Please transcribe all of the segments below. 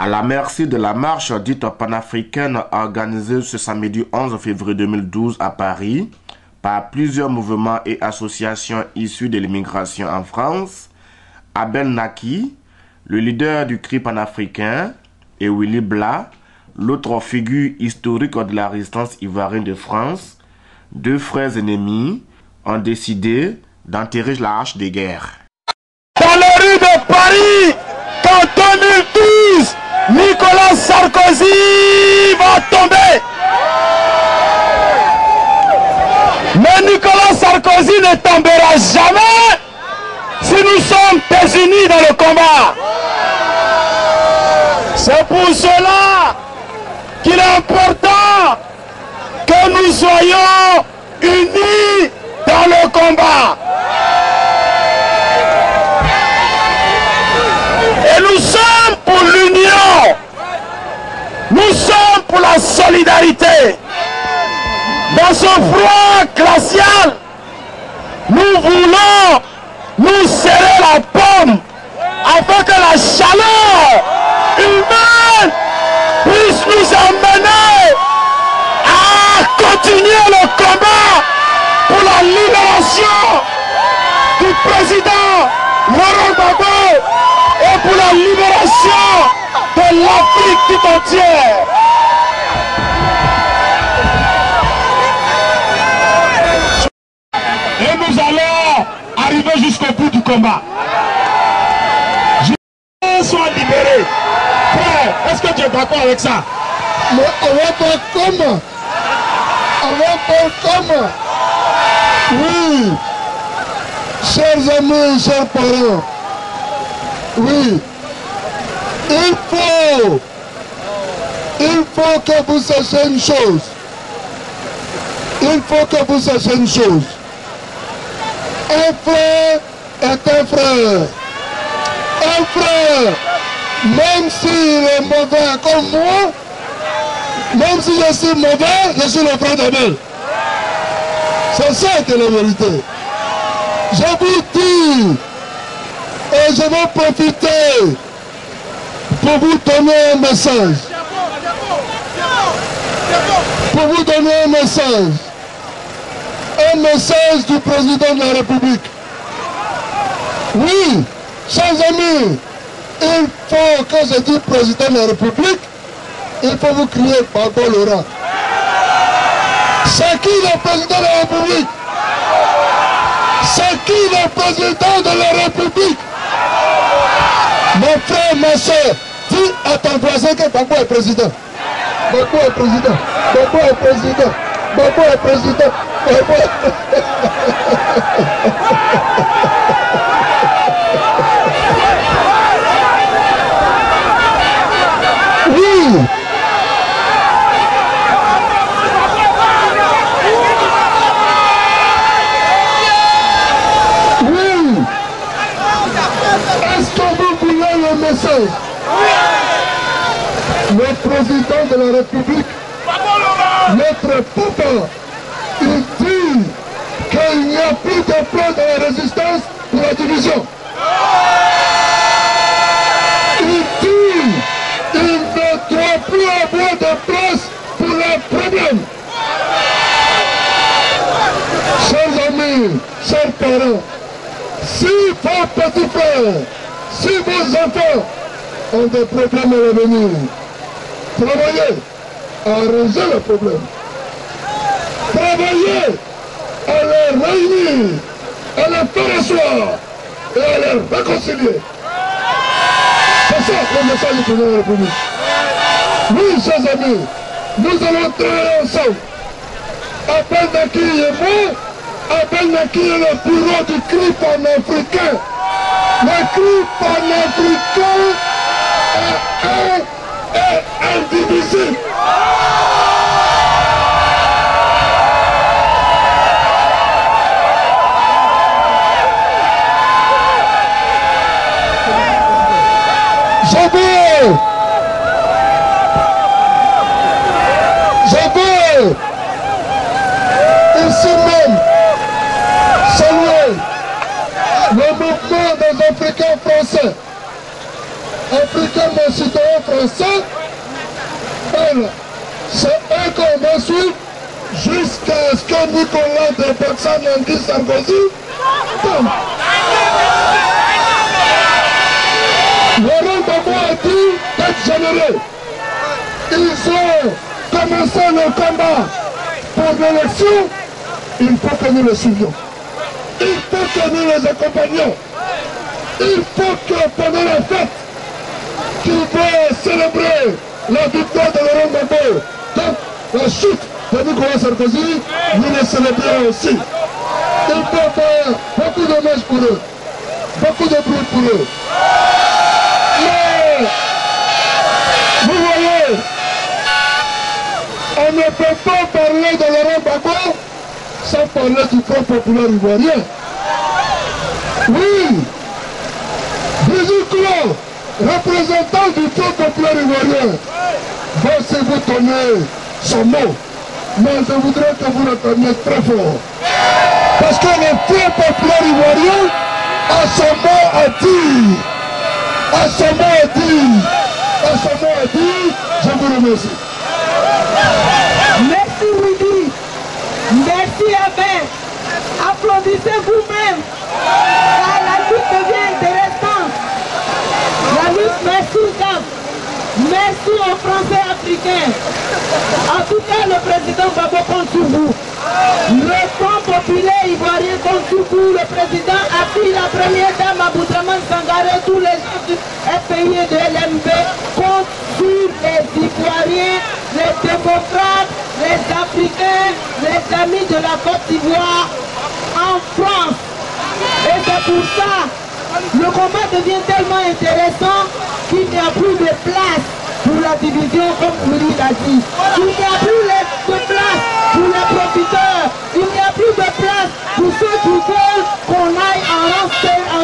À la merci de la marche dite panafricaine organisée ce samedi 11 février 2012 à Paris par plusieurs mouvements et associations issus de l'immigration en France, Abel Naki, le leader du cri panafricain, et Willy Blah, l'autre figure historique de la résistance ivoirienne de France, deux frères ennemis, ont décidé d'enterrer la hache des guerres. Dans les rues de Paris, qu'en 2012, Nicolas Sarkozy va tomber. Mais Nicolas Sarkozy ne tombera jamais si nous sommes désunis dans le combat. C'est pour cela qu'il est important que nous soyons unis dans le combat. Et nous sommes pour l'union. Nous sommes pour la solidarité. Dans ce froid glacial, nous voulons nous serrer la paume afin que la chaleur humaine puisse nous amener à continuer le combat pour la libération du président Laurent Gbagbo et pour la libération de l'Afrique tout entière. Et nous allons arriver jusqu'au bout du combat. Sois libérés. Frère, est-ce que tu es d'accord avec ça? Mais on va pas comment? On va pas comment? Oui. Chers amis, chers parents. Oui. Il faut que vous sachiez une chose. Il faut que vous sachiez une chose. Un frère est un frère. Un frère, même s'il est mauvais comme moi, même si je suis mauvais, je suis le frère d'Abel. C'est ça que la vérité. Je vous dis, et je vais profiter pour vous donner un message. Pour vous donner un message. Un message du président de la République. Oui, chers amis, il faut, quand je dis président de la République, il faut vous crier Gbagbo Laurent. C'est qui le président de la République? C'est qui le président de la République? Mon frère, ma soeur, dis à ton voisin que Gbagbo est président. Gbagbo est président. Gbagbo est président. Gbagbo est président. Gbagbo est... Oui. Oui. Est-ce que vous voulez le message? Le président de la République, notre papa, il dit qu'il n'y a plus de plan de la résistance pour la division. Il dit qu'il ne doit plus avoir de place pour les problèmes. Chers amis, chers parents, si vos petits frères, si vos enfants ont des problèmes à l'avenir, travaillez à arranger le problème. Travaillez à les réunir, à les faire asseoir et à les réconcilier. C'est ça le message du président de la République. Oui, chers amis, nous allons travailler ensemble. Abel Naki et moi, Abel Naki est le bureau du cri panafricain. Le cri panafricain est indivisible. Je veux ici même saluer le mouvement des Africains français africain, mon citoyen français, c'est eux qu'on va suivre jusqu'à ce que Nicolas de Nandy Sarkozy tombe. Laurent Gbagbo a dit d'être généreux. Ils ont commencé le combat pour l'élection. Il faut que nous le suivions. Il faut que nous les accompagnions. Il faut que pendant la fête qui va célébrer la victoire de Laurent Gbagbo, donc la chute de Nicolas Sarkozy, nous les célébrons aussi. Il faut faire beaucoup d'hommages pour eux, beaucoup de bruit pour eux. Mais, vous voyez, on ne peut pas parler de Laurent Gbagbo sans parler du Front populaire ivoirien. Oui, Brigitte Clot, représentant du Front populaire ivoirien, va se vous donner son mot. Mais je voudrais que vous l'entendiez très fort. Parce que le Front populaire ivoirien a son mot à dire. A son mot à dire. A son mot à dire. Je vous remercie. Merci Rudy. Merci Abel. Applaudissez vous-même. Car la lutte devient intéressante. La lutte, merci Gab. Merci aux Français africains. En tout cas, le président Gbagbo compte sur vous. Le Front populaire ivoirien compte sur vous. Le président Afi, la première dame Aboudraman Sangaré, tous les gens du FPI et de LMB comptent sur les Ivoiriens, les démocrates, les Africains, les amis de la Côte d'Ivoire en France. Et c'est pour ça le combat devient tellement intéressant qu'il n'y a plus de place pour la division, comme Rudy l'a dit. Il n'y a plus de place pour les profiteurs. Il n'y a plus de place pour ceux qui veulent qu'on aille en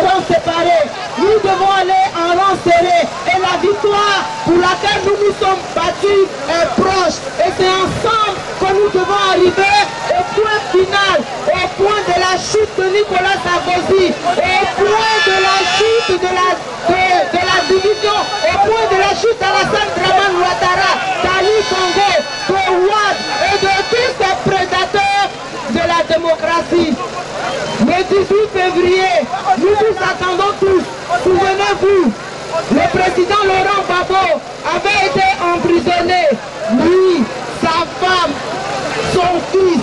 rang séparé. Nous devons aller en rang serré. Et la victoire pour laquelle nous nous sommes battus est proche. Et c'est ensemble que nous devons arriver au point final, au point de la chute de Nicolas Sarkozy, au point de la chute de la division, au point de la chute d'Alassane Dramane Ouattara, d'Ali Bongo, de Ouad et de tous ces prédateurs de la démocratie. Le 18 février, nous nous attendons tous. Souvenez-vous, le président Laurent Gbagbo avait été emprisonné. Lui, sa femme, son fils,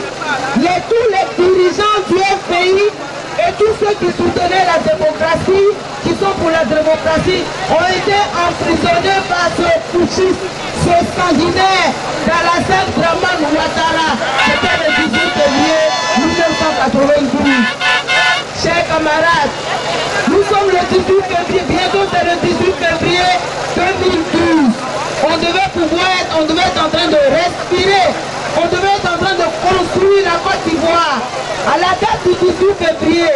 tous les dirigeants du FPI et tous ceux qui soutenaient la démocratie, qui sont pour la démocratie, ont été emprisonnés par ce putschiste, ce sanguinaire d'Alassane Dramane Ouattara. C'était le 18 février 1992. Chers camarades, nous sommes le 18 février, bientôt c'est le 18 février 2012. On devait être en train de respirer, on devait être en train de construire la Côte d'Ivoire. À la date du 18 février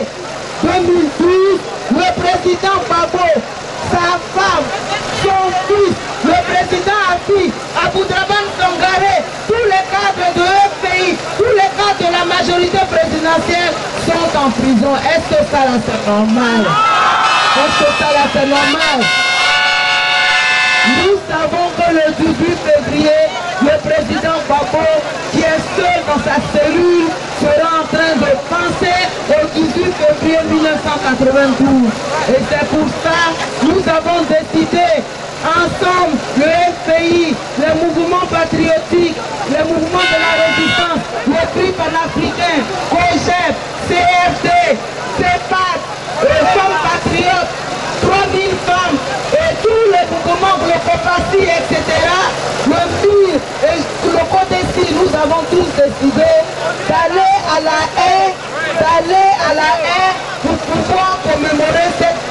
2012, le président Gbagbo, sa femme, son fils, le président Afi, Aboudraman Sangaré, tous les cadres de FPI, tous les cadres de la majorité présidentielle sont en prison. Est-ce que ça là c'est normal? Est-ce que ça là c'est normal? Nous savons que le 18 février, le président Gbagbo, qui est seul dans sa cellule, sera en train de penser au 18 février 1992. Et c'est pour ça que nous avons décidé, ensemble, le FPI, les mouvements patriotiques, les mouvements de la résistance, le Tri panafricain, COGEP, CFD, CEPAC, les femmes patriotes, 3000 femmes et tous les mouvements, le COPACI, etc. Le MIR et le CODECI, nous avons tous décidé d'aller à la haie pour pouvoir commémorer cette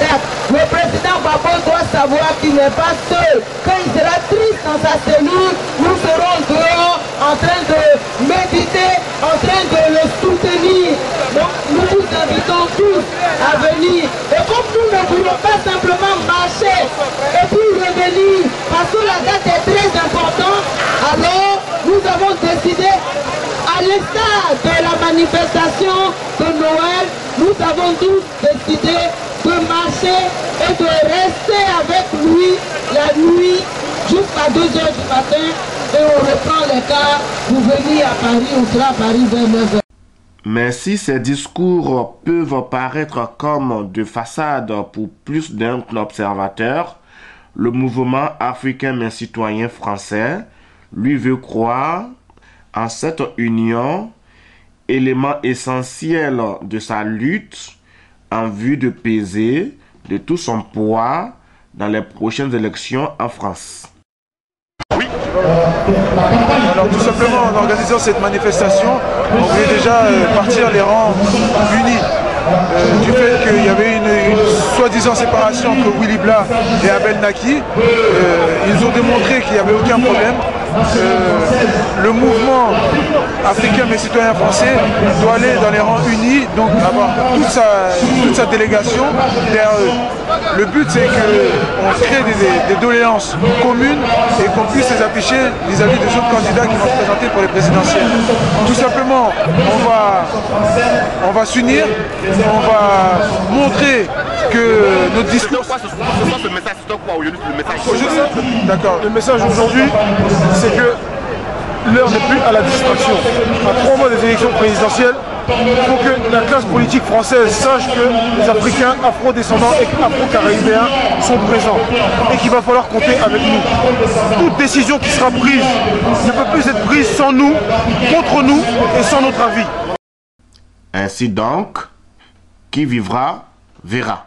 date. Le président Gbagbo doit savoir qu'il n'est pas seul. Quand il sera triste dans sa cellule, nous serons dehors en train de méditer, en train de le soutenir. Donc nous vous invitons tous à venir. Et comme nous ne voulons pas simplement marcher et puis revenir, parce que la date est très importante, alors nous avons décidé, à l'instar de la manifestation de Noël, nous avons tous décidé de marcher et de rester avec lui la nuit jusqu'à 2 h du matin et on reprend les cars pour venir à Paris, on sera à Paris vers 9 h. Mais si ces discours peuvent paraître comme de façade pour plus d'un observateur, le mouvement africain mais citoyen français lui veut croire en cette union, élément essentiel de sa lutte en vue de peser de tout son poids dans les prochaines élections en France. Oui. Alors tout simplement en organisant cette manifestation, on voulait déjà partir les rangs unis. Du fait qu'il y avait une soi-disant séparation entre Willy Blah et Abel Naki, ils ont démontré qu'il n'y avait aucun problème. Le mouvement africain mais citoyen français doit aller dans les rangs unis, donc avoir toute sa délégation derrière eux. Le but c'est qu'on crée des doléances communes et qu'on puisse les afficher vis-à-vis des autres candidats qui vont se présenter pour les présidentielles. Tout simplement, on va s'unir, on va montrer que notre discours... D'accord. Le message aujourd'hui, c'est que l'heure n'est plus à la distraction. À 3 mois des élections présidentielles, il faut que la classe politique française sache que les Africains afro-descendants et afro-caribéens sont présents et qu'il va falloir compter avec nous. Toute décision qui sera prise ne peut plus être prise sans nous, contre nous et sans notre avis. Ainsi donc, qui vivra, verra.